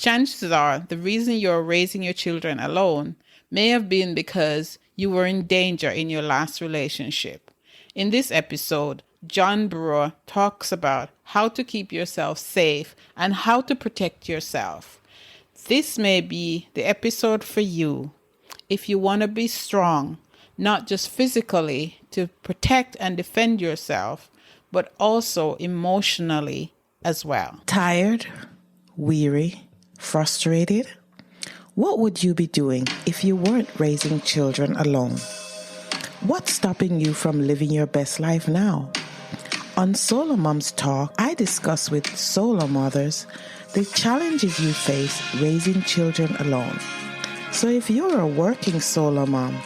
Chances are the reason you're raising your children alone may have been because you were in danger in your last relationship. In this episode, John Brewer talks about how to keep yourself safe and how to protect yourself. This may be the episode for you if you want to be strong, not just physically to protect and defend yourself, but also emotionally as well. Tired, weary, frustrated? What would you be doing if you weren't raising children alone? What's stopping you from living your best life now? On SoloMoms Talk, I discuss with solo mothers the challenges you face raising children alone. So if you're a working solo mom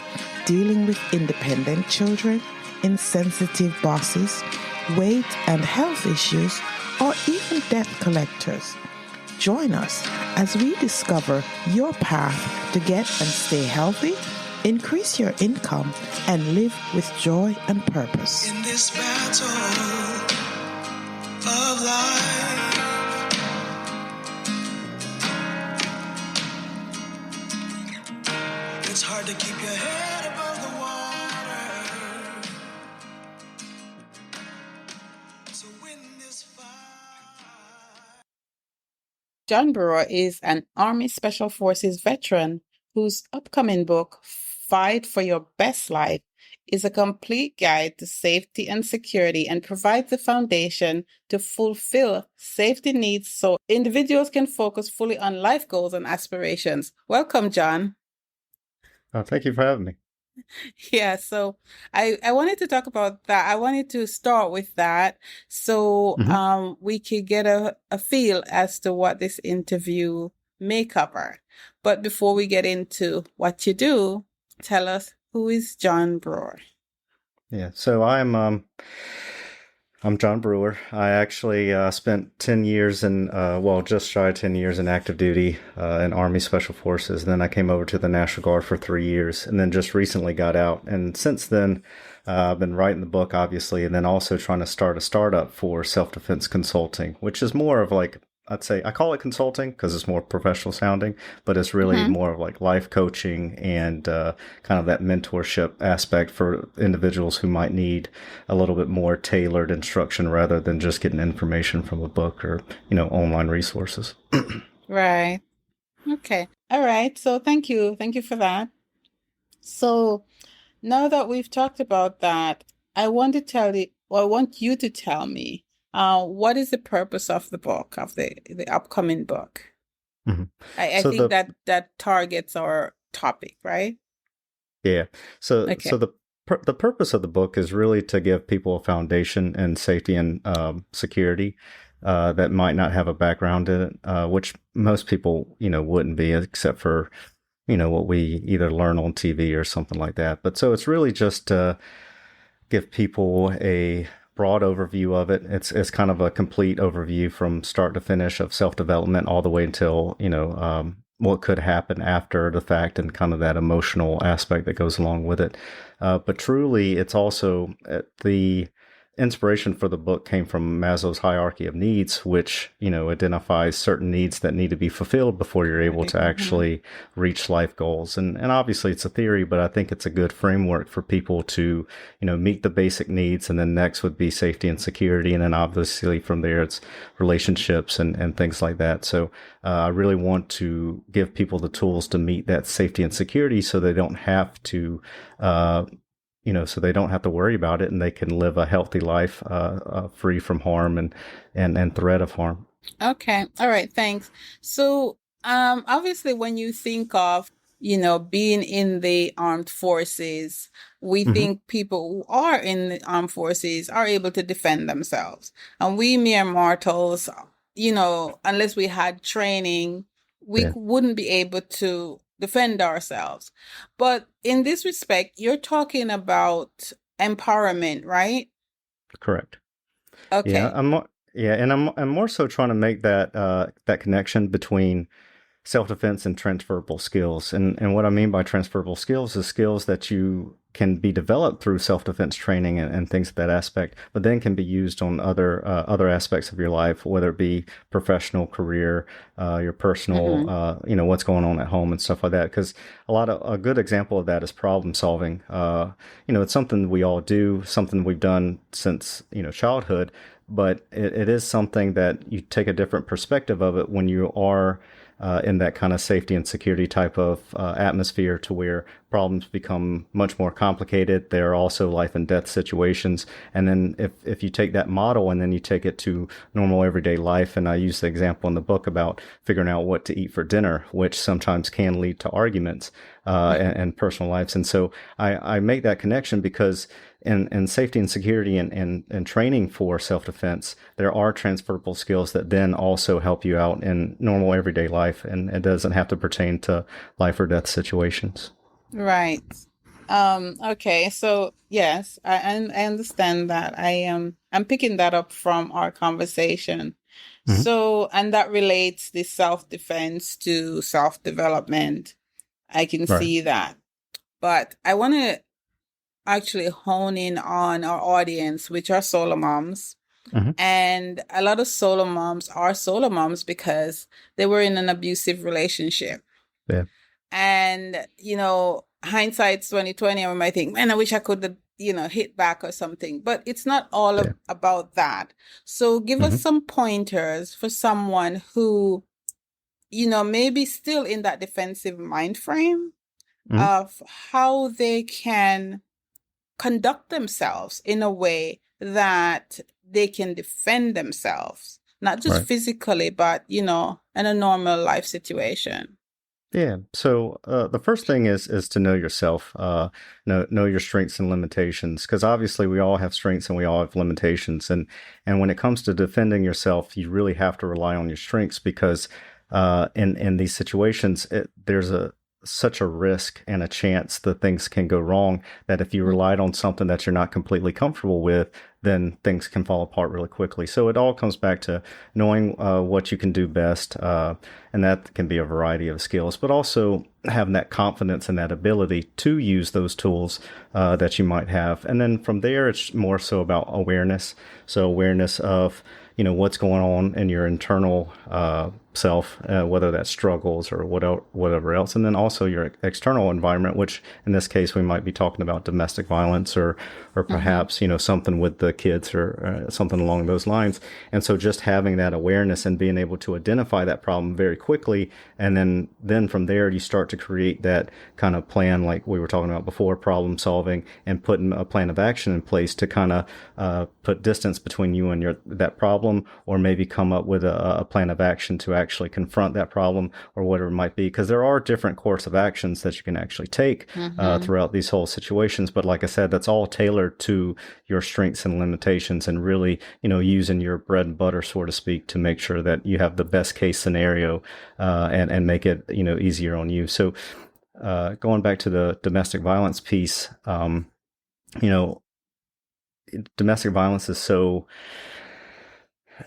dealing with independent children, insensitive bosses, weight and health issues, or even debt collectors, join us as we discover your path to get and stay healthy, increase your income, and live with joy and purpose. In this battle of life, it's hard to keep your head above the water. So win this fight. John Brewer is an Army Special Forces veteran whose upcoming book, Fight for Your Best Life, is a complete guide to safety and security and provides the foundation to fulfill safety needs so individuals can focus fully on life goals and aspirations. Welcome, John. Oh, thank you for having me. Yeah, so I wanted to talk about that. I wanted to start with that so we could get a feel as to what this interview may cover. But before we get into what you do, tell us, who is John Brewer? Yeah, so I'm John Brewer. I actually spent 10 years just shy of 10 years in active duty in Army Special Forces. Then I came over to the National Guard for 3 years and then just recently got out. And since then, I've been writing the book, obviously, and then also trying to start a startup for self-defense consulting, which is more of like, I'd say, I call it consulting because it's more professional sounding, but it's really more of like life coaching and kind of that mentorship aspect for individuals who might need a little bit more tailored instruction rather than just getting information from a book or, online resources. Right. Okay. All right. So thank you. Thank you for that. So now that we've talked about that, I want you to tell me, what is the purpose of the book, of the upcoming book? Mm-hmm. I So think that targets our topic, right? Yeah. So Okay. so the purpose of the book is really to give people a foundation in safety and security that might not have a background in it, which most people, wouldn't be, except for, what we either learn on TV or something like that. But so it's really just to give people a broad overview of it. It's kind of a complete overview from start to finish of self-development all the way until, what could happen after the fact and kind of that emotional aspect that goes along with it. But truly, it's also the inspiration for the book came from Maslow's hierarchy of needs, which, identifies certain needs that need to be fulfilled before you're able to actually reach life goals. And obviously it's a theory, but I think it's a good framework for people to, meet the basic needs. And then next would be safety and security. And then obviously from there, it's relationships and things like that. So I really want to give people the tools to meet that safety and security so they don't have to, so they don't have to worry about it and they can live a healthy life, free from harm and threat of harm. Okay. All right. Thanks. So, obviously when you think of, being in the armed forces, we think people who are in the armed forces are able to defend themselves. And we mere mortals, unless we had training, we wouldn't be able to defend ourselves. But in this respect, you're talking about empowerment, right? Correct. Okay. I'm more so trying to make that connection between self-defense and transferable skills. And what I mean by transferable skills is skills that you can be developed through self-defense training and things of that aspect, but then can be used on other aspects of your life, whether it be professional, career, your personal, what's going on at home and stuff like that. Because a good example of that is problem solving. It's something we all do, something we've done since childhood, but it is something that you take a different perspective of it when you are in that kind of safety and security type of atmosphere, to where problems become much more complicated. There are also life and death situations. And then if you take that model and then you take it to normal everyday life, and I use the example in the book about figuring out what to eat for dinner, which sometimes can lead to arguments and personal lives. And so I make that connection because in safety and security and training for self-defense, there are transferable skills that then also help you out in normal everyday life, and it doesn't have to pertain to life or death situations. Right. Okay. So yes, I understand that. I'm picking that up from our conversation. Mhm. So, and that relates the self-defense to self-development. I can Right. see that. But I want to actually hone in on our audience, which are solo moms. Mhm. And a lot of solo moms are solo moms because they were in an abusive relationship. Yeah. And, hindsight's 2020, and we might think, man, I wish I could have, hit back or something. But it's not all Yeah. about that. So give us Mhm. some pointers for someone who, maybe still in that defensive mind frame Mhm. of how they can conduct themselves in a way that they can defend themselves, not just Right. physically, but, in a normal life situation. Yeah. So the first thing is to know yourself, know your strengths and limitations, because obviously we all have strengths and we all have limitations, and when it comes to defending yourself, you really have to rely on your strengths, because in these situations, there's such a risk and a chance that things can go wrong, that if you relied on something that you're not completely comfortable with, then things can fall apart really quickly. So it all comes back to knowing what you can do best, and that can be a variety of skills, but also having that confidence and that ability to use those tools that you might have. And then from there, it's more so about awareness. So awareness of what's going on in your internal self, whether that's struggles or whatever else, and then also your external environment, which in this case we might be talking about domestic violence or perhaps something with the kids or something along those lines. And so just having that awareness and being able to identify that problem very quickly, and then from there you start to create that kind of plan, like we were talking about before, problem solving, and putting a plan of action in place to kind of put distance between you and that problem, or maybe come up with a plan of action to actually confront that problem or whatever it might be, because there are different course of actions that you can actually take throughout these whole situations. But like I said, that's all tailored to your strengths and limitations, and really using your bread and butter, so to speak, to make sure that you have the best case scenario and make it easier on you. So going back to the domestic violence piece, domestic violence is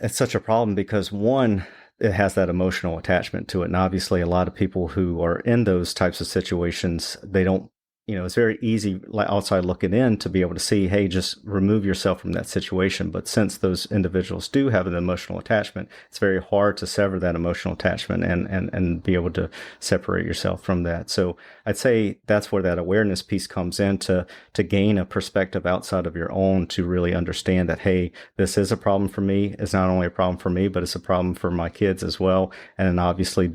it's such a problem because, one, it has that emotional attachment to it. And obviously a lot of people who are in those types of situations, they don't, it's very easy, like outside looking in, to be able to see, hey, just remove yourself from that situation. But since those individuals do have an emotional attachment, it's very hard to sever that emotional attachment and be able to separate yourself from that. So I'd say that's where that awareness piece comes in, to gain a perspective outside of your own, to really understand that, hey, this is a problem for me. It's not only a problem for me, but it's a problem for my kids as well. And then obviously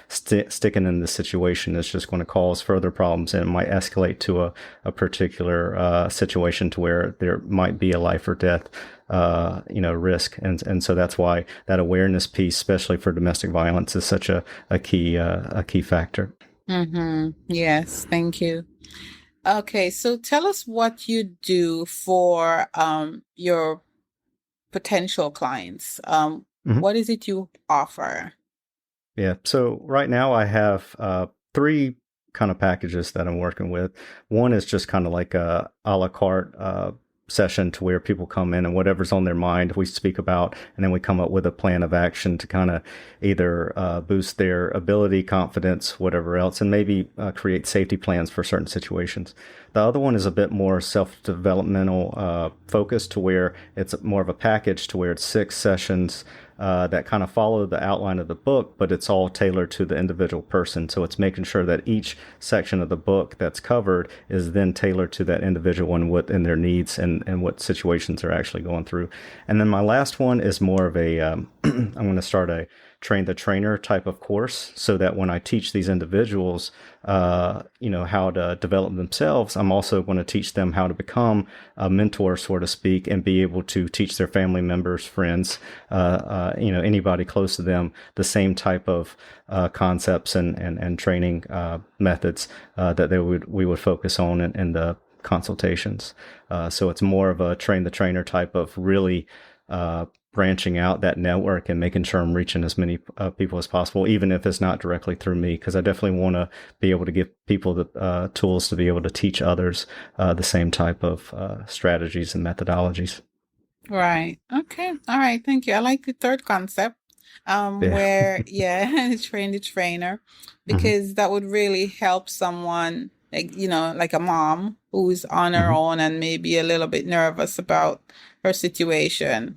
sticking in this situation is just going to cause further problems, and it might escalate to a particular situation to where there might be a life or death risk. And so that's why that awareness piece, especially for domestic violence, is such a key factor. Yes, thank you. Okay, so tell us what you do for your potential clients. Mhm. What is it you offer? Yeah. So right now I have 3 kind of packages that I'm working with. One is just kind of like a la carte session to where people come in and whatever's on their mind we speak about, and then we come up with a plan of action to kind of either boost their ability, confidence, whatever else, and maybe create safety plans for certain situations. The other one is a bit more self-developmental focus, to where it's more of a package, to where it's 6 sessions that kind of follow the outline of the book, but it's all tailored to the individual person. So it's making sure that each section of the book that's covered is then tailored to that individual and what in their needs and what situations they're actually going through. And then my last one is more of a, I'm going to start a train the trainer type of course, so that when I teach these individuals, how to develop themselves, I'm also going to teach them how to become a mentor, so to speak, and be able to teach their family members, friends, anybody close to them, the same type of concepts and training methods that we would focus on in the consultations. So it's more of a train the trainer type of really branching out that network and making sure I'm reaching as many people as possible, even if it's not directly through me, because I definitely want to be able to give people the tools to be able to teach others the same type of strategies and methodologies. Right. Okay. All right. Thank you. I like the third concept, where, train the trainer, because that would really help someone, like a mom who's on her own and maybe a little bit nervous about her situation,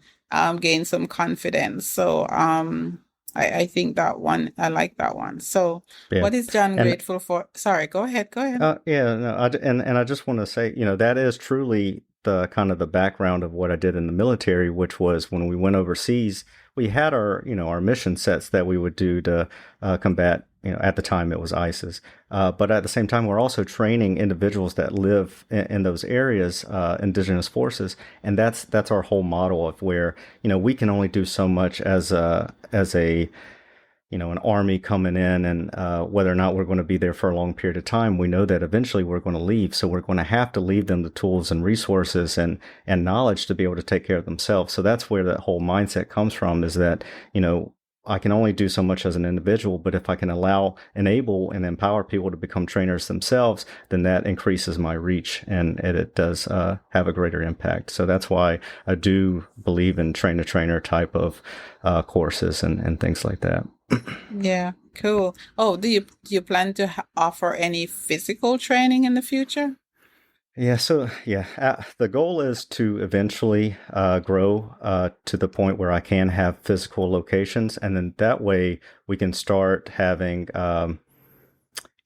gain some confidence. So, I think that one, I like that one. So what is John grateful for? Sorry, go ahead. I just want to say, that is truly the kind of the background of what I did in the military, which was when we went overseas, we had our mission sets that we would do to combat, at the time it was ISIS. But at the same time, we're also training individuals that live in those areas, indigenous forces. And that's our whole model of where, we can only do so much as an army coming in, and whether or not we're going to be there for a long period of time, we know that eventually we're going to leave. So we're going to have to leave them the tools and resources and knowledge to be able to take care of themselves. So that's where that whole mindset comes from, is that, I can only do so much as an individual, but if I can enable and empower people to become trainers themselves, then that increases my reach, and it does have a greater impact. So that's why I do believe in train the trainer type of courses and things like that. Yeah, cool. Oh, do you plan to offer any physical training in the future? Yeah, so the goal is to eventually grow to the point where I can have physical locations, and then that way we can start having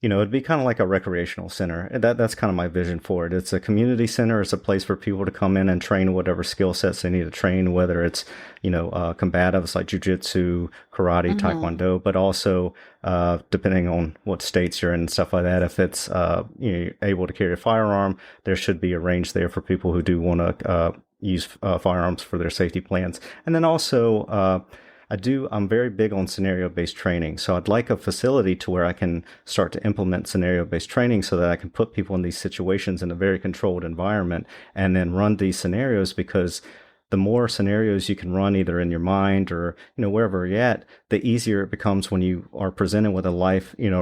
it'd be kind of like a recreational center. That's kind of my vision for it. It's a community center. It's a place for people to come in and train whatever skill sets they need to train, whether it's, combatives like jujitsu, karate, taekwondo, but also, depending on what states you're in and stuff like that, if it's, able to carry a firearm, there should be a range there for people who do want to, use firearms for their safety plans. And then also, I'm very big on scenario-based training. So I'd like a facility to where I can start to implement scenario-based training so that I can put people in these situations in a very controlled environment and then run these scenarios, because the more scenarios you can run either in your mind or, wherever you're at, the easier it becomes when you are presented with a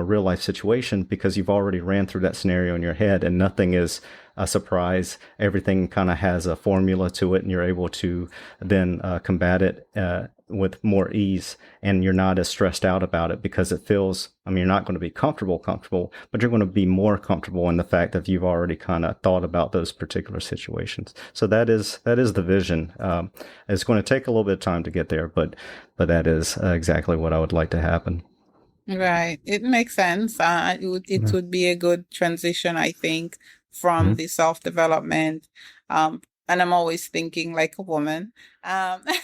real life situation, because you've already ran through that scenario in your head and nothing is a surprise. Everything kind of has a formula to it, and you're able to then combat it with more ease, and you're not as stressed out about it, because it feels, you're not going to be comfortable, but you're going to be more comfortable in the fact that you've already kind of thought about those particular situations. So that is the vision. It's going to take a little bit of time to get there, but that is exactly what I would like to happen. Right. It makes sense. It would be a good transition, I think, from the self-development. And I'm always thinking like a woman, having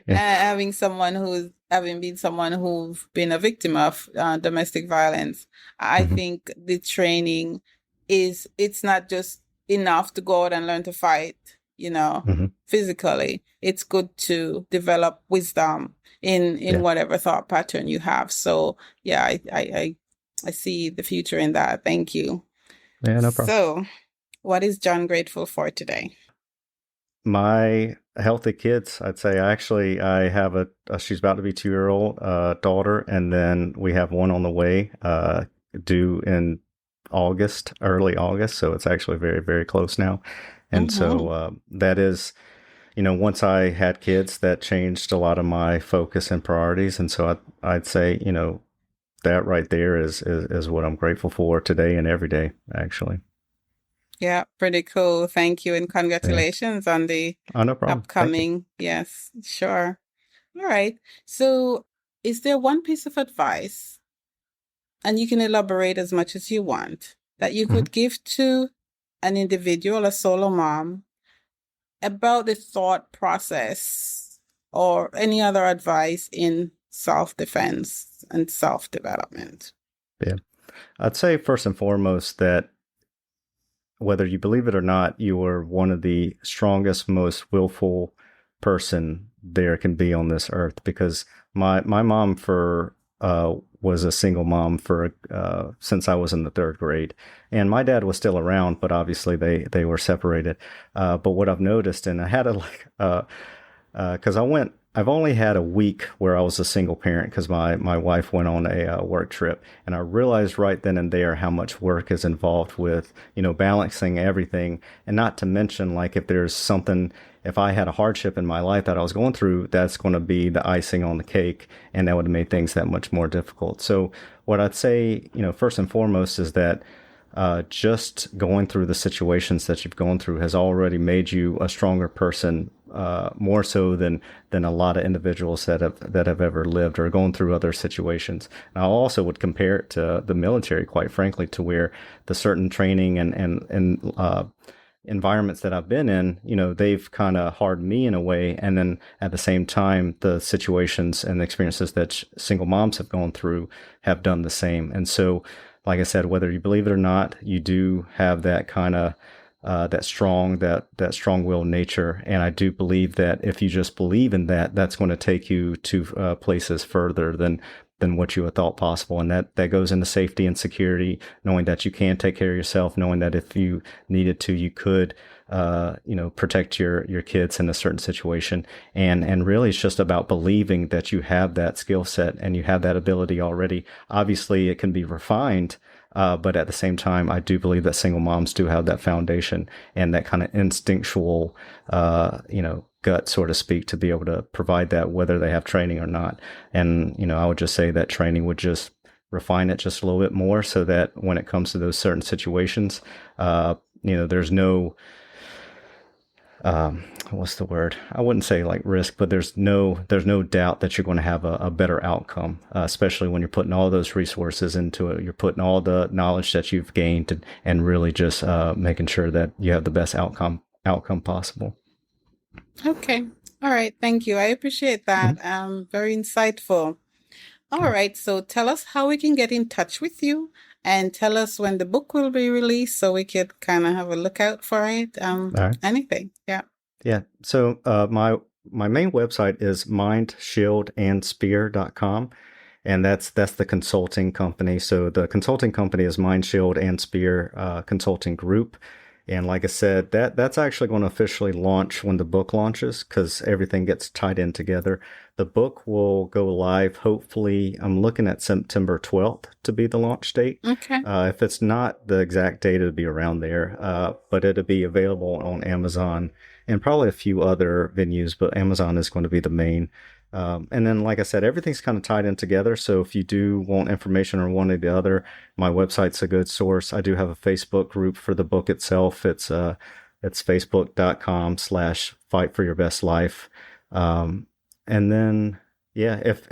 been someone who's been a victim of domestic violence. I think the training it's not just enough to go out and learn to fight, physically. It's good to develop wisdom in whatever thought pattern you have. So yeah, I see the future in that. Thank you. Yeah, no problem. So what is John grateful for today? My healthy kids, I'd say. I have she's about to be 2-year-old daughter, and then we have one on the way, due in early August. So it's actually very, very close now. And so that is, once I had kids, that changed a lot of my focus and priorities. And so I'd say, that right there is what I'm grateful for today and every day, actually. Yeah, pretty cool. Thank you, and Yeah. congratulations on the Oh, no problem. Thank you. upcoming. Yes, sure. All right. So, is there one piece of advice, and you can elaborate as much as you want, that you could give to an individual, a solo mom, about the thought process or any other advice in self-defense and self-development? Yeah. I'd say first and foremost that whether you believe it or not, you are one of the strongest, most willful person there can be on this earth, because my mom was a single mom for since I was in the third grade, and my dad was still around, but obviously they were separated. But what I've noticed, and I had to because I've only had a week where I was a single parent because my wife went on a work trip, and I realized right then and there how much work is involved with, balancing everything. And not to mention, like, if I had a hardship in my life that I was going through, that's going to be the icing on the cake, and that would have made things that much more difficult. So what I'd say, first and foremost is that just going through the situations that you've gone through has already made you a stronger person, more so than a lot of individuals that have ever lived or gone through other situations. And I also would compare it to the military, quite frankly, to where the certain training and environments that I've been in, they've kind of hardened me in a way. And then at the same time, the situations and the experiences that single moms have gone through have done the same. And so, like I said, whether you believe it or not, you do have that kind of that strong-willed nature. And I do believe that if you just believe in that, that's going to take you to places further than what you had thought possible. And that goes into safety and security, knowing that you can take care of yourself, knowing that if you needed to, you could, protect your kids in a certain situation. And really it's just about believing that you have that skill set and you have that ability already. Obviously it can be refined, but at the same time, I do believe that single moms do have that foundation and that kind of instinctual, gut, so to speak, to be able to provide that, whether they have training or not. And, I would just say that training would just refine it just a little bit more so that when it comes to those certain situations, there's no, what's the word? I wouldn't say like risk, but there's no doubt that you're going to have a better outcome, especially when you're putting all those resources into it. You're putting all the knowledge that you've gained and really just making sure that you have the best outcome possible. Okay. All right. Thank you. I appreciate that. Very insightful. All right. So tell us how we can get in touch with you, and tell us when the book will be released so we could kind of have a look out for it. All right. Anything. Yeah. Yeah. So my main website is mindshieldandspear.com. And that's the consulting company. So the consulting company is Mind Shield and Spear Consulting Group. And like I said, that's actually going to officially launch when the book launches, because everything gets tied in together. The book will go live, hopefully, I'm looking at September 12th to be the launch date. Okay. If it's not the exact date, it'll be around there. But it'll be available on Amazon and probably a few other venues, but Amazon is going to be the main. And then, like I said, everything's kind of tied in together. So if you do want information on one or the other, my website's a good source. I do have a Facebook group for the book itself. It's facebook.com/fightforyourbestlife. And then, yeah, if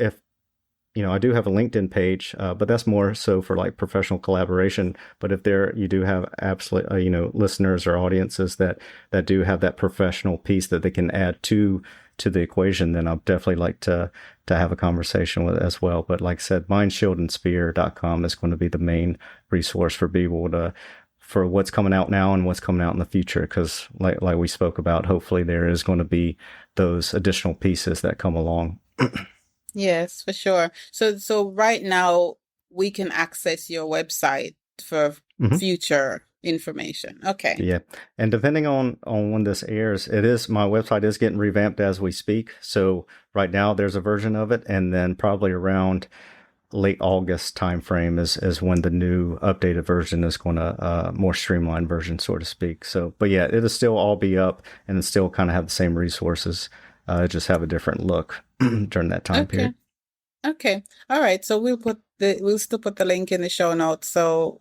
I do have a LinkedIn page, but that's more so for like professional collaboration. But if you do have absolute, listeners or audiences that do have that professional piece that they can add to the equation, then I'd definitely like to have a conversation with it as well. But like I said, mindshieldandspear.com is going to be the main resource for people for what's coming out now and what's coming out in the future. Because like we spoke about, hopefully there is going to be those additional pieces that come along. Yes, for sure. So right now we can access your website for future information. Okay. Yeah. And depending on when this airs, my website is getting revamped as we speak. So right now there's a version of it, and then probably around late August timeframe is when the new updated version is going to, more streamlined version, so to speak. So, but yeah, it'll still all be up and it still kind of have the same resources, just have a different look during that time period. Okay. All right. So we'll still put the link in the show notes so,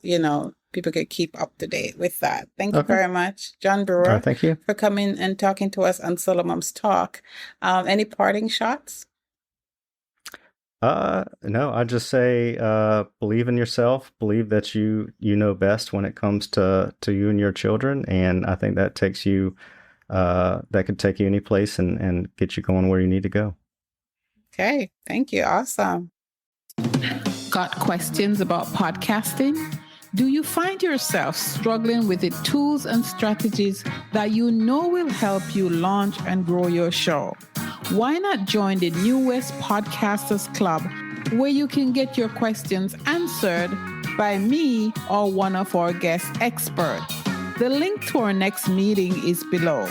people can keep up to date with that. Thank you very much, John Brewer, Thank you for coming and talking to us on SoloMoms Talk. Any parting shots? No, I just say, believe in yourself, believe that you know best when it comes to you and your children. And I think that takes you, that could take you any place and get you going where you need to go. Okay. Thank you. Awesome. Got questions about podcasting? Do you find yourself struggling with the tools and strategies that you know will help you launch and grow your show? Why not join the New West Podcasters Club, where you can get your questions answered by me or one of our guest experts? The link to our next meeting is below.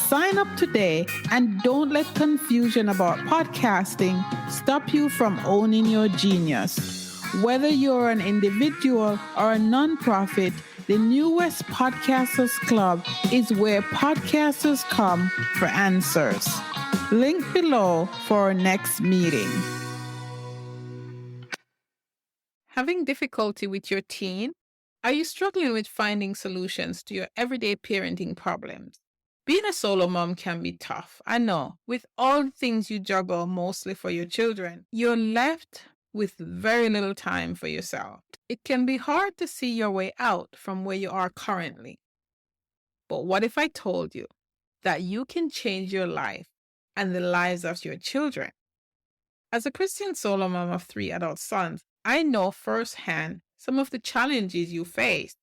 Sign up today and don't let confusion about podcasting stop you from owning your genius. Whether you're an individual or a nonprofit, the New West Podcasters Club is where podcasters come for answers. Link below for our next meeting. Having difficulty with your teen? Are you struggling with finding solutions to your everyday parenting problems? Being a solo mom can be tough. I know. With all the things you juggle mostly for your children, you're left with very little time for yourself. It can be hard to see your way out from where you are currently. But what if I told you that you can change your life and the lives of your children? As a Christian solo mom of 3 adult sons, I know firsthand some of the challenges you face.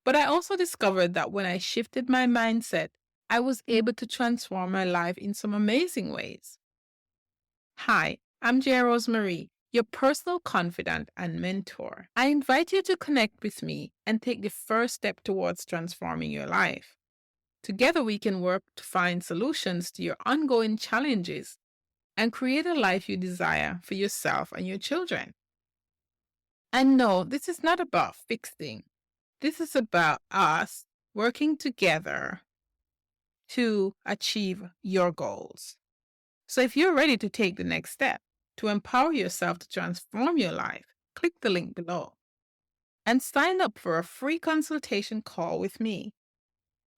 But I also discovered that when I shifted my mindset, I was able to transform my life in some amazing ways. Hi, I'm J. Rosemarie, your personal confidant and mentor. I invite you to connect with me and take the first step towards transforming your life. Together, we can work to find solutions to your ongoing challenges and create a life you desire for yourself and your children. And no, this is not about fixing. This is about us working together to achieve your goals. So if you're ready to take the next step to empower yourself to transform your life, click the link below and sign up for a free consultation call with me.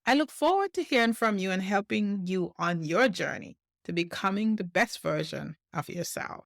I look forward to hearing from you and helping you on your journey to becoming the best version of yourself.